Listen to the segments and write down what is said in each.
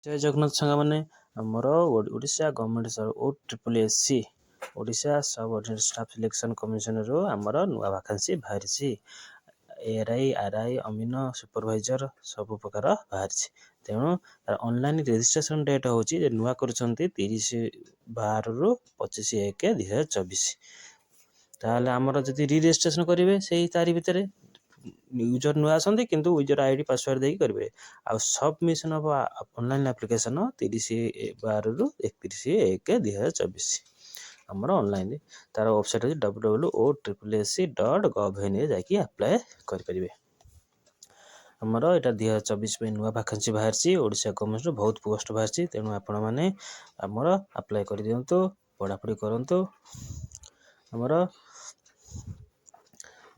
जय जगन्नाथ सांग मैंने आमर ओडिशा गवर्नमेंट OSSC ओडिशा सब ऑर्डिनरी स्टाफ सिलेक्शन कमिशन रो आमर नुआ वैकेंसी बाहरी ARI RI अमीन सुपरवाइजर सब प्रकार बाहरी तेणु ऑनलाइन रजिस्ट्रेशन डेट हूँ नुआ कर 30/12/25/1/2024 ताहले आमर जदि रि रजिस्ट्रेशन करेंगे से तारी भितर यूजर नुआ आसती किंतु यूजर आईडी पासवर्ड देकी करेंगे आ सबमिशन ऑफ ऑनलाइन एप्लिकेशन 30/12/31/1/2024 आमर ऑनलाइन तार वेबसाइट है www.ossc.gov.in जाकि अप्लाई करेंगे आमर यहाँ 2024 नुआ वैकेंसी बाहरी ओडिशा गवर्नमेंट बहुत पोस्ट बाहरी तेणु आपण मैंने आमर अप्लाई कर दिंतु पढ़ापढ़ी करूँ आमर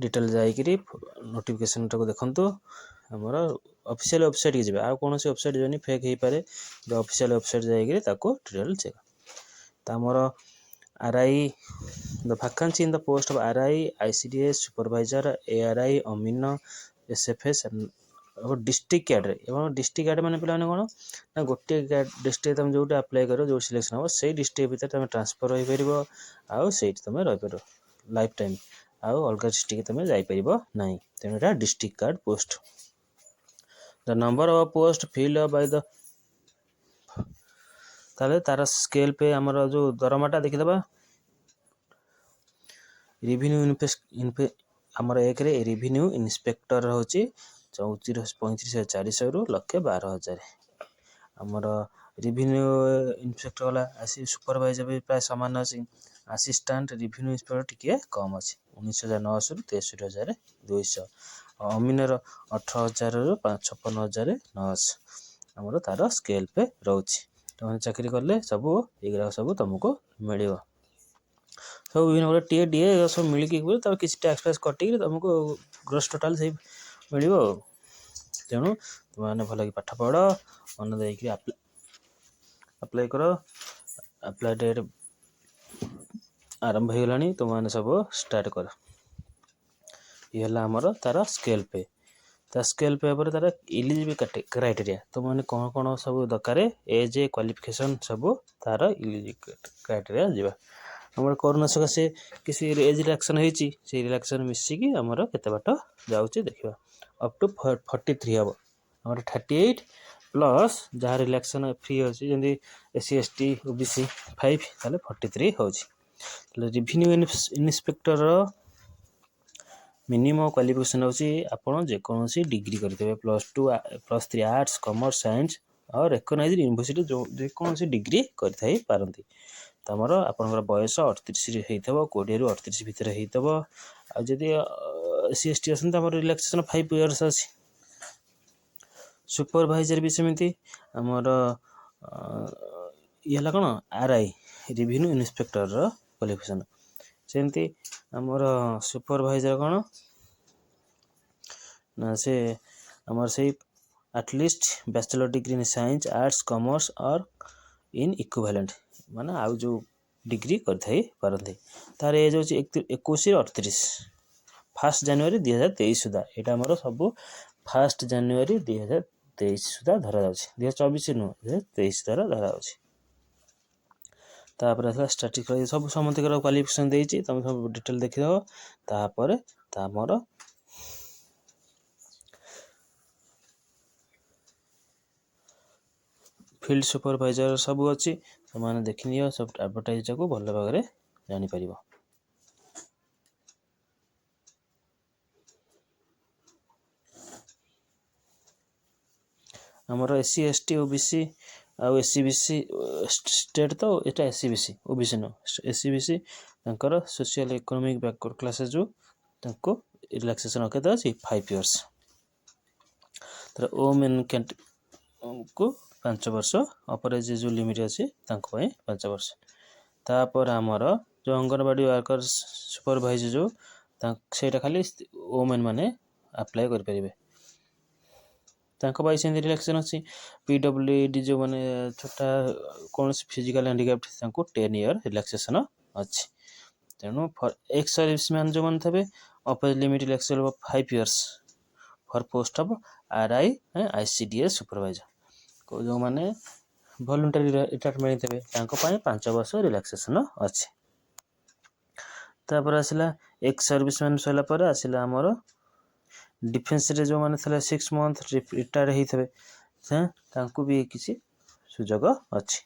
डिटेल जाकरी नोटिफिकेशन टाक देखु आमर ऑफिशियल वेबसाइट की आ कौन सी वेबसाइट जानी फेक हो पारे ऑफिशियल वेबसाइट जाकरी डिटेल चेक आमर RI the vacancy in the post of RI ICDS supervisor ARI अमीन SFS डिस्ट्रिक्ट कैडरे डिस्ट्रिक्ट कैड मैंने पे कौन ना गोटे डिस्ट्रिक्ट तुम जो अप्लाई कर जो सिलेक्शन हम से डिस्ट्रिक्ट भितर तुम ट्रांसफर हो पार आउ तुम रहीपर लाइफ टाइम आउ अलग डिस्ट्रिक्ट तुम जापर ना तेणु यहाँ डिस्ट्रिक्ट कार्ड post the number of post fill by the ताले तार स्केल पे आमर जो दरमाटा देखीदबा रिवेन्यू आमर एक रिवेन्यू इन्स्पेक्टर हूँ 35,400 रु 1,12,000 आमर रिवेन्यू इन्स्पेक्टर वाला आसी सुपरवाइजर भी प्राय सामान अच्छी असिस्टेंट रिवेन्यू इन्स्पेक्टर टी कम अच्छी 19,900 रु 63,200 अमीनर 18,000 रु 56,900 आमर तार स्केल पे रोचे तुम चाकरी कले सब ये सब तुमको मिल सब विभिन्न प्रकार टीए डीए सब मिलकी किसी टैक्स फैक्स कटिक तुमको ग्रोस टोटाल से मिल तेणु तुमने भल कि पाठ पढ़ मन देकी अप्लाई कर अप्लाई डेट आरंभ हो गला तुमने सब स्टार्ट कर ये आमर तार स्केल पे स्केल पे तार इलिजिबल क्राइटेरिया तुमने कौन कौन सब दरकार एज क्वालिफिकेशन सब तार इलिजिबल क्राइटेरिया जावा आम कोरोना सकाशे किसी एज रिलैक्सन होती रिलैक्सन मिसिकी आमर केते बाट जाऊँच देखा अप टू 43 हम आम 38 प्लस जहाँ रिलैक्सन फ्री अच्छी जमी SC ST OBC 5 ताले 43 हो रिवेन्यू इन्स्पेक्टर मिनिमम क्वालिफिकेशन होची आपण जेकोसी डिग्री करते +2 +3 आर्ट्स कॉमर्स साइंस और रिकॉग्नाइज्ड यूनिवर्सिटी जो जेकोसी डिग्री करथाई पारंती तमर आपनकर बयस 38 होइथबो 20 रु 38 भितर होइथबो आ जदी SC ST असन तमर रिलैक्सेशन 5 इयर्स अछि सुपरवाइजर भी सेमिति हमर ये कोन RI रिवेन्यू इन्स्पेक्टर रो क्वालिफिकेशन सेमती हमर सुपरवाइजर कोन ना से हमर से at least bachelor degree in science arts commerce और इन इक्विवेलेंट माने आउ जो डिग्री करथाई पारंती तार एज होची 21 38 1 जनवरी 2023 सुधा एटा हमर सब 1 जनवरी 2023 सुधा धरा जाउची 2024 नु 2023 धरा जाउची तापर स्टैटिक सब समतिकर क्वालिफिकेशन देइची तुम सब डिटेल देखि दो तापर तामर फील्ड सुपरवाइजर सब अच्छी तुमने देखी नियो सब एडवर्टाइज को भल भाव जानी पार आमर SC ST OBC आ SC BC स्टेट तो यहाँ SC BC OBC नो SC BC तांकर सोशल इकोनॉमिक बैकवर्ड क्लासेस जो तांको रिलैक्सेशन केते अछि 5 इयर्स तर ओमेन को 5 वर्ष अपर एज जो लिमिट अच्छी 5 वर्ष तापर आमर जो अंगनवाड़ी वर्कर सुपरवाइजर जो सेटा खाली वोमेन माने अप्लाई कर परिबे से रिलैक्सेशन अच्छी PWD जो माने छोटा कौन फिजिकल हैंडिकैप्ड 10 ईयर रिलैक्सेशन अच्छी तेणु फॉर एक्स सर्विस मैन जो मन थे upper limit relaxation 5 years for post of RI ICDS supervisor ଯେଉଁମାନେ ଭଲ୍ୟୁଣ୍ଟାରୀ ରିଟାୟାରମେଣ୍ଟ ଥିବେ ତାଙ୍କ ପାଇଁ 5 ବର୍ଷ ରିଲାକ୍ସେସନ୍ ଅଛି। ତାପରେ ଆସିଲା ଏକ୍ସ ସର୍ଭିସମ୍ୟାନ୍ ସରିଲା ପରେ ଆସିଲା ଆମର ଡିଫେନ୍ସରେ ଯେଉଁମାନେ ଥିଲେ 6 ମନ୍ଥ ରିଟାୟାର୍ଡ ହେଇଥିବେ ତାଙ୍କୁ ବି କିଛି ସୁଯୋଗ ଅଛି।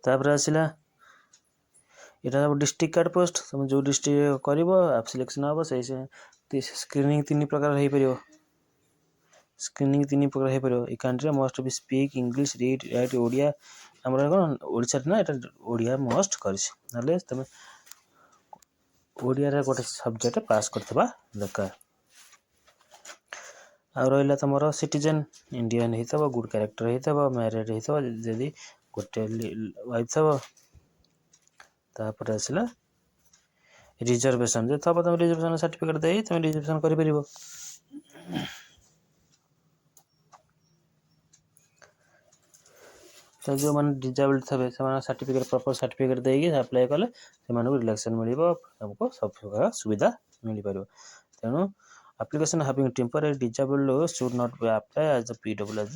ତାପରେ ଆସିଲା ଏଇଟା ସବୁ ଡିଷ୍ଟ୍ରିକ୍ଟ କାର୍ଡ଼ ପୋଷ୍ଟ। ତୁମେ ଯେଉଁ ଡିଷ୍ଟ୍ରିକ୍ଟ କରିବ ଆପ୍ ସିଲେକ୍ସନ୍ ହେବ ସେଇ ସ୍କ୍ରିନିଂ 3 ପ୍ରକାର ହେଇପାରିବ। A country must be speak English read write Odia. ଆମର କ'ଣ ଓଡ଼ିଶାରେ ନା ଏଇଟା ଓଡ଼ିଆ ମଷ୍ଟ କରିଛି, ନହେଲେ ତୁମେ ଓଡ଼ିଆରେ ଗୋଟେ ସବଜେକ୍ଟ ପାସ୍ କରିଥିବା ଦରକାର। ଆଉ ରହିଲା ତୁମର ସିଟିଜେନ୍ ଇଣ୍ଡିଆନ୍ ହେଇଥିବ, ଗୁଡ୍ କ୍ୟାରେକ୍ଟର ହେଇଥିବ, ମ୍ୟାରିଡ୍ ହେଇଥିବ, ଯଦି ଗୋଟେ ୱାଇଫ୍ ଥିବ। ତାପରେ ଆସିଲା ରିଜର୍ଭେସନ୍ ଯଦି ଥିବ ତୁମେ ରିଜର୍ଭେସନ୍ ସାର୍ଟିଫିକେଟ୍ ଦେଇ ତୁମେ ରିଜର୍ଭେସନ୍ କରିପାରିବ। ତ ଯେଉଁମାନେ ଡିଜାବିଲିଟି ଥିବେ ସେମାନେ ସାର୍ଟିଫିକେଟ୍ ପ୍ରପର୍ ସାର୍ଟିଫିକେଟ୍ ଦେଇକି ଆପ୍ଲାଏ କଲେ ସେମାନଙ୍କୁ ରିଲାକ୍ସେସନ୍ ମିଳିବ, ଆମକୁ ସବୁ ପ୍ରକାର ସୁବିଧା ମିଳିପାରିବ। ତେଣୁ application having temporary disabled should not be applied as the PW as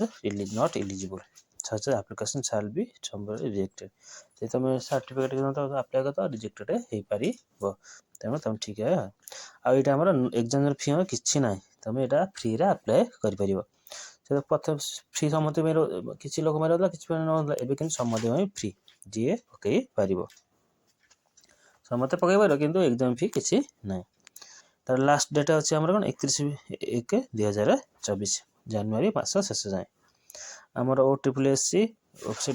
not eligible. Such application shall be temporarily rejected. ଯଦି ତୁମେ ସାର୍ଟିଫିକେଟ୍ ଆପ୍ଲାଏ କରିବ ରିଜେକ୍ଟେଡ଼ ହେଇପାରିବ। ତେଣୁ ତୁମେ ଠିକ୍ ଆଉ ଏଇଟା ଆମର ଏକ୍ଜାମ୍ ଫି କିଛି ନାହିଁ, ତୁମେ ଏଇଟା ଫ୍ରିରେ ଆପ୍ଲାଏ କରିପାରିବ। ସେ ପ୍ରଥମେ ଫ୍ରି ସମସ୍ତ ପାଇଁ କିଛି ଲୋକ ପାଇଁ ରହୁଥିଲା, କିଛି ପାଇଁ ନଥିଲା, ଏବେ କିନ୍ତୁ ସମସ୍ତ ପାଇଁ ଫ୍ରି, ଯିଏ ପକାଇ ପାରିବ ସମସ୍ତେ ପକାଇ ପାରିବ, କିନ୍ତୁ ଏକ୍ଜାମ୍ ଫି କିଛି ନାହିଁ। ତାର ଲାଷ୍ଟ ଡେଟ୍ ଅଛି ଆମର କ'ଣ 31/1/2024 ଜାନୁଆରୀ ମାସ ଶେଷ ଯାଏଁ। ଆମର OSSC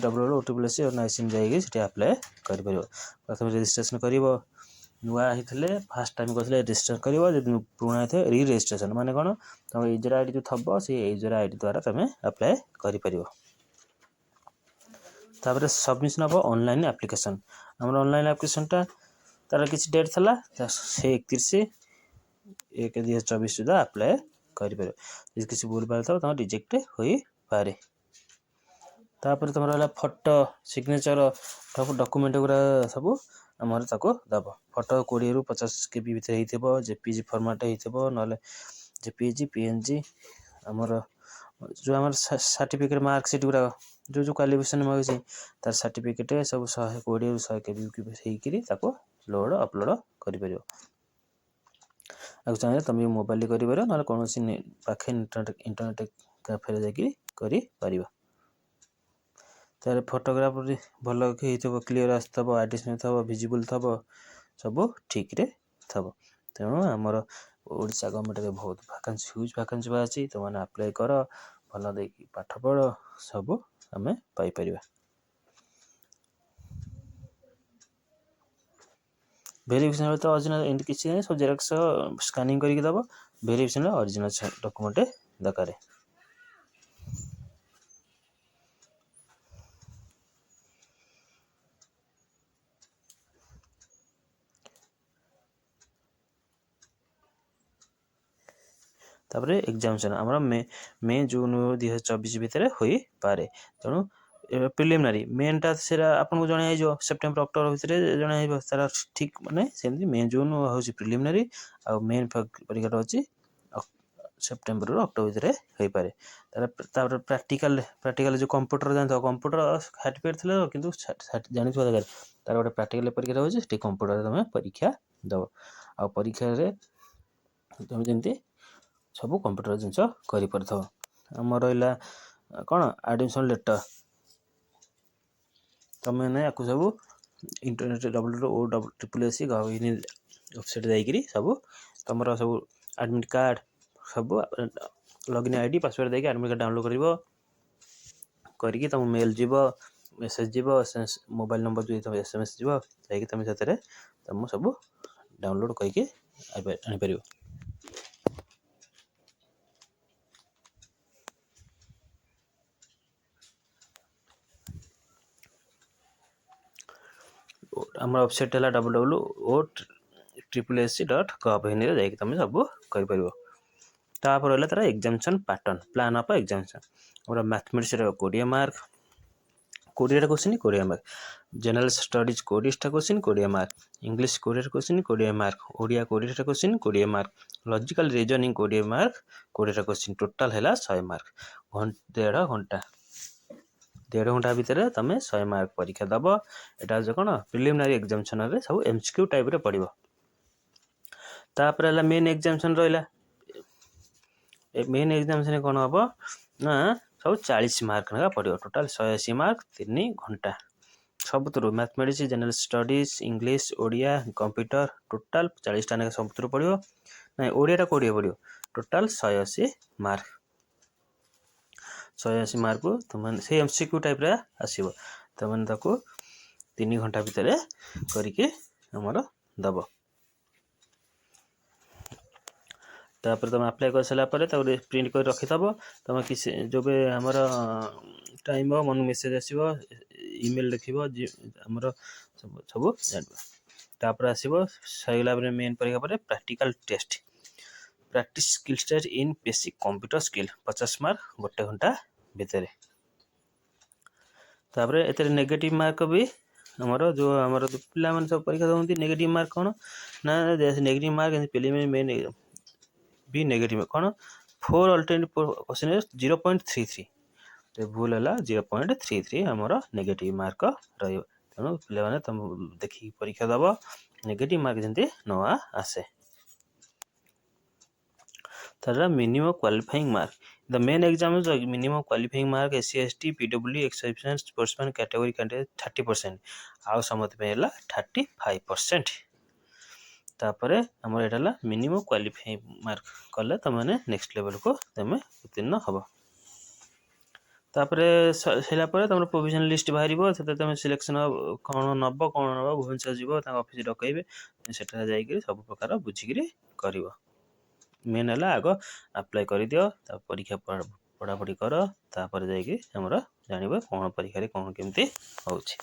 www.OSSC ଯାଇକି ସେଠି ଆପ୍ଲାଏ କରିପାରିବ। ପ୍ରଥମେ ରେଜିଷ୍ଟ୍ରେସନ୍ କରିବ, ନୂଆ ହେଇଥିଲେ ଫାଷ୍ଟ ଟାଇମ୍ କରିଥିଲେ ରେଜିଷ୍ଟ୍ରେସନ୍ କରିବ, ଯଦି ପୁରୁଣା ହେଇଥିଲେ ରେଜିଷ୍ଟ୍ରେସନ୍। ମାନେ କ'ଣ ତୁମ ୟୁଜର୍ ଆଇ ଡ଼ି ଯେଉଁ ଥିବ ସେଇ ୟୁଜର୍ ଆଇ ଡ଼ି ଦ୍ୱାରା ତୁମେ ଆପ୍ଲାଏ କରିପାରିବ। ତାପରେ ସବମିଶନ୍ ହେବ ଅନଲାଇନ୍ ଆପ୍ଲିକେସନ୍। ଆମର ଅନଲାଇନ୍ ଆପ୍ଲିକେସନ୍ଟା ତାର କିଛି ଡେଟ୍ ଥିଲା, ସେ 31/1/2024 ସୁଦ୍ଧା ଆପ୍ଲାଏ କରିପାରିବ। ଯଦି କିଛି ଭୁଲ ଭାଲ ଥିବ ତୁମ ରିଜେକ୍ଟ ହୋଇପାରେ। ତାପରେ ତୁମର ହେଲା ଫଟୋ ସିଗ୍ନେଚର ସବୁ ଡକୁମେଣ୍ଟ ଗୁଡ଼ା ସବୁ ଆମର ତାକୁ ଦେବ। ଫଟୋ 20ରୁ 50 KB ଭିତରେ ହେଇଥିବ, JPG ଫର୍ମାଟ୍ ହେଇଥିବ, ନହେଲେ JPG PNG। ଆମର ଯେଉଁ ଆମର ସାର୍ଟିଫିକେଟ୍ ମାର୍କସିଟ୍ ଗୁଡ଼ାକ ଯେଉଁ କ୍ୱାଲିଫିକେସନ୍ ମାଗୁଛି ତାର ସାର୍ଟିଫିକେଟ୍ ସବୁ 120ରୁ 100 KB ହେଇକିରି ତାକୁ ଲୋଡ଼ ଅପଲୋଡ଼ କରିପାରିବ। ଆଉ ଚାହିଁଲେ ତୁମେ ମୋବାଇଲରେ କରିପାରିବ, ନହେଲେ କୌଣସି ପାଖେ ଇଣ୍ଟରନେଟ୍ କାଫେରେ ଯାଇକି କରିପାରିବ। ତାର ଫଟୋଗ୍ରାଫ ଭଲ ହେଇଥିବ, କ୍ଲିଅର ଆସିଥିବ, ଆଡିସନାଲ୍ ଥିବ, ଭିଜିବୁଲ୍ ଥିବ, ସବୁ ଠିକ୍ରେ ଥିବ। ତେଣୁ ଆମର ଓଡ଼ିଶା ଗଭର୍ଣ୍ଣମେଣ୍ଟରେ ବହୁତ ହ୍ୟୁଜ୍ ଭ୍ୟାକାନ୍ସି ବାହାରିଛି, ତୁମମାନେ ଆପ୍ଲାଏ କର, ଭଲ ଦେଇକି ପାଠ ପଢ଼, ସବୁ ଆମେ ପାଇପାରିବା। ଭେରିଫିକେସନ୍ ତ ଅରିଜିନାଲ୍ ଏମିତି କିଛି ନାହିଁ, ସବୁ ଜେରକ୍ସ ସ୍କାନିଂ କରିକି ଦେବ। ଭେରିଫିକେସନ୍ ଅରିଜିନାଲ୍ ଡକୁମେଣ୍ଟ ଦରକାର। ତାପରେ ଏକ୍ଜାମିନେସନ୍ ଆମର ମେ ଜୁନ୍ 2024 ଭିତରେ ହୋଇପାରେ। ତେଣୁ ପ୍ରିଲିମିନାରୀ ମେନ୍ଟା ସେଟା ଆପଣଙ୍କୁ ଜଣା ହେଇଯିବ, ସେପ୍ଟେମ୍ବର ଅକ୍ଟୋବର ଭିତରେ ଜଣା ହେଇଯିବ ତାର ଠିକ୍। ମାନେ ସେମିତି ମେ ଜୁନ୍ ହେଉଛି ପ୍ରିଲିମିନାରୀ, ଆଉ ମେନ୍ ପରୀକ୍ଷାଟା ହେଉଛି ସେପ୍ଟେମ୍ବରରୁ ଅକ୍ଟୋବର ଭିତରେ ହୋଇପାରେ। ତାପରେ ପ୍ରାକ୍ଟିକାଲ ଯେଉଁ କମ୍ପ୍ୟୁଟର ଜାଣିଥିବ, କମ୍ପ୍ୟୁଟର ସାର୍ଟିଫିକେଟ୍ ଥିଲେ କିନ୍ତୁ ଜାଣିଥିବା ଦରକାର। ତାର ଗୋଟେ ପ୍ରାକ୍ଟିକାଲ ପରୀକ୍ଷା ହେଉଛି, ସେଠି କମ୍ପ୍ୟୁଟରରେ ତୁମେ ପରୀକ୍ଷା ଦେବ। ଆଉ ପରୀକ୍ଷାରେ ତୁମେ ଯେମିତି ସବୁ କମ୍ପ୍ୟୁଟର ଜିନିଷ କରିପାରୁଥିବ। ଆମର ରହିଲା କ'ଣ ଆଡ଼ମିସନ୍ ଲେଟର୍, ତୁମେ ୟାକୁ ସବୁ ଇଣ୍ଟରନେଟ୍ www.OSSC ୱେବସାଇଟ୍ ଯାଇକିରି ସବୁ ତୁମର ସବୁ ଆଡ଼ମିଟ୍ କାର୍ଡ଼ ସବୁ ଲଗ୍ଇନ୍ ID ପାସୱାର୍ଡ଼ ଦେଇକି ଆଡ଼ମିଟ୍ କାର୍ଡ଼ ଡାଉନଲୋଡ଼୍ କରିକି ତୁମ ମେଲ୍ ଯିବ, ମେସେଜ୍ ଯିବ, ମୋବାଇଲ୍ ନମ୍ବର ଯେଉଁ ତୁମ SMS ଯିବ, ଯାଇକି ତୁମେ ସେଥିରେ ତୁମ ସବୁ ଡାଉନଲୋଡ଼୍ କରିକି ଆଣିପାରିବ। ଆମର ୱେବସାଇଟ୍ ହେଲା www.OSSC.gov ଯାଇକି ତୁମେ ସବୁ କରିପାରିବ। ତାପରେ ରହିଲା ତାର examination pattern, plan of examination. ଆମର ମ୍ୟାଥମେଟିକ୍ସରେ 20 ମାର୍କ, କୋଡ଼ିଏଟା क्वेश्चन 20 मार्क जनरल स्टडीज 20टा क्वेश्चन 20 मार्क इंग्लिश 20टा क्वेश्चन 20 मार्क ओडिया 20टा question 20 mark logical reasoning 20 mark 20टा क्वेश्चन टोटल है 100 मार्क 1.5 घंटा भितर तुम 100 मार्क परीक्षा दब एटा जो कौन प्रिलिमिनारी एग्जामिनेशन रे सब एमसीक्यू टाइप रे पड़िबो तापर है मेन एग्जामिनेशन रहिला मेन एग्जामिनेशन कौन हम ना सब 40 मार्क ना पड़ो टोटाल 180 मार्क 3 घंटा सबुतु mathematics general studies English Odia computer total 40टा ना सबुतु पड़ो ना ओडिया टा 20 पड़ो टोटाल 180 मार्क 180 मार्क को तुम से एमसीक्यू टाइप रे आसीबो तुम ताको 3 घंटा भितर करके हमर दब तापर तुम अप्लाई कर सारा पर प्रिंट कर रखिथब तुम किसी जो आमर टाइम हो मन मेसेज आसो ईमेल देखिबो आमर सब जानबो तापर आसीबो सहीला मेन परीक्षा पर practical test practice skill test in basic computer skill 50 mark 1 घंटा भितर तापर एतरे नेगेटिव मार्क भी हमर जो हमर पिला मन सब परीक्षा दउंती नेगेटिव मार्क कोन ना नेगेटिव मार्क प्रिलिमिनरी मेन भी नेगेटिव कौन 4 अल्टरनेटिव क्वेश्चन 0.33 तो भूल है 0.33 हमर नेगेटिव मार्क रही तेणु पे तुम देखिए परीक्षा दब नेगेटिव मार्क जमी न आसे तर minimum qualifying mark the main exam minimum qualifying mark SC ST PWD exceptional sportsman category candidate 30% आउ समत पे 35% तापरे हमर एटाला मिनिमम क्वालिफाई मार्क कले तमने नेक्स्ट लेवल को तमे उत्तीर्ण हबो तापरे सेला परे तमर प्रोविजन लिस्ट बाहरिबो सेते तमे सिलेक्शन कोन नबो भुवनेश्वर जीवो ता ऑफिस डकैबे सेटा जाई के सब प्रकार बुझी के करिवो मेन हला आगो अप्लाई करि दियो ता परीक्षा पढ़ा पढ़ी करो तापर जाई के हमरा जानिबो कोन परीक्षा रे कोन केमती होउची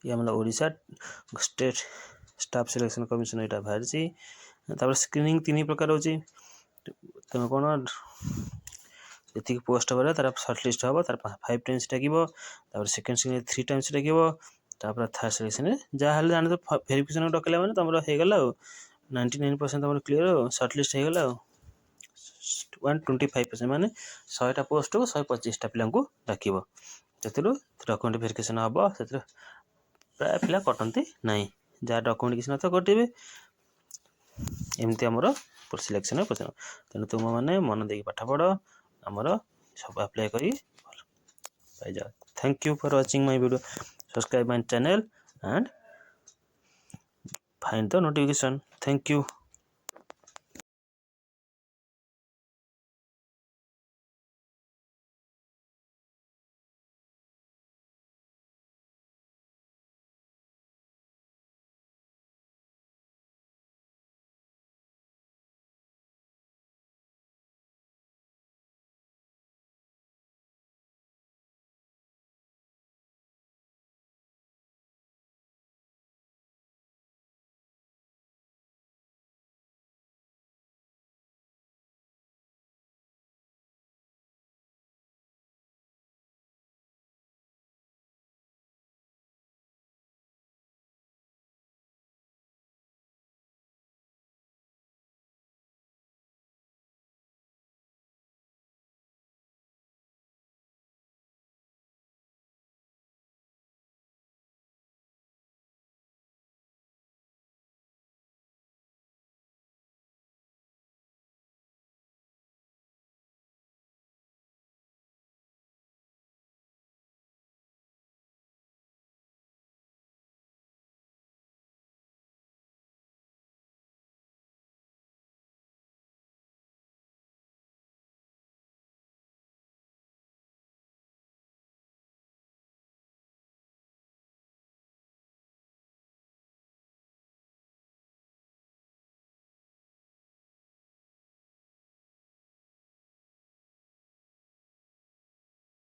ये हमारा Odisha state staff selection commission यहाँ बाहरी तापर स्क्रीनिंग 3 प्रकार होची तुम कौन जी पोस्ट हो तार सर्टलिस्ट हम तार 5 टाइम्स डाकिबो तापर सेकंड स्क्रीनिंग 3 टाइम्स डाकिबो तापर थर्ड सिलेक्शन जहाँ जान तो वेरिफिकेशन डकला माने तुम हो गला 99% तुम क्लियर सर्टलिस्ट हो गला 125% माने 100टा पोस्ट को 125टा पिला को डाकिबो सेतु डॉक्यूमेंट वेरिफिकेशन हम से प्राय पिला कटती नहीं जहाँ डॉक्यूमेंट किसी न कटे एमती आमर सिलेक्शन पचार तेणु तुम मैंने मन दे पाठ पढ़ आमर सब अप्लाई करी पाई जाओ thank you for watching my video subscribe my channel and find the notification thank you.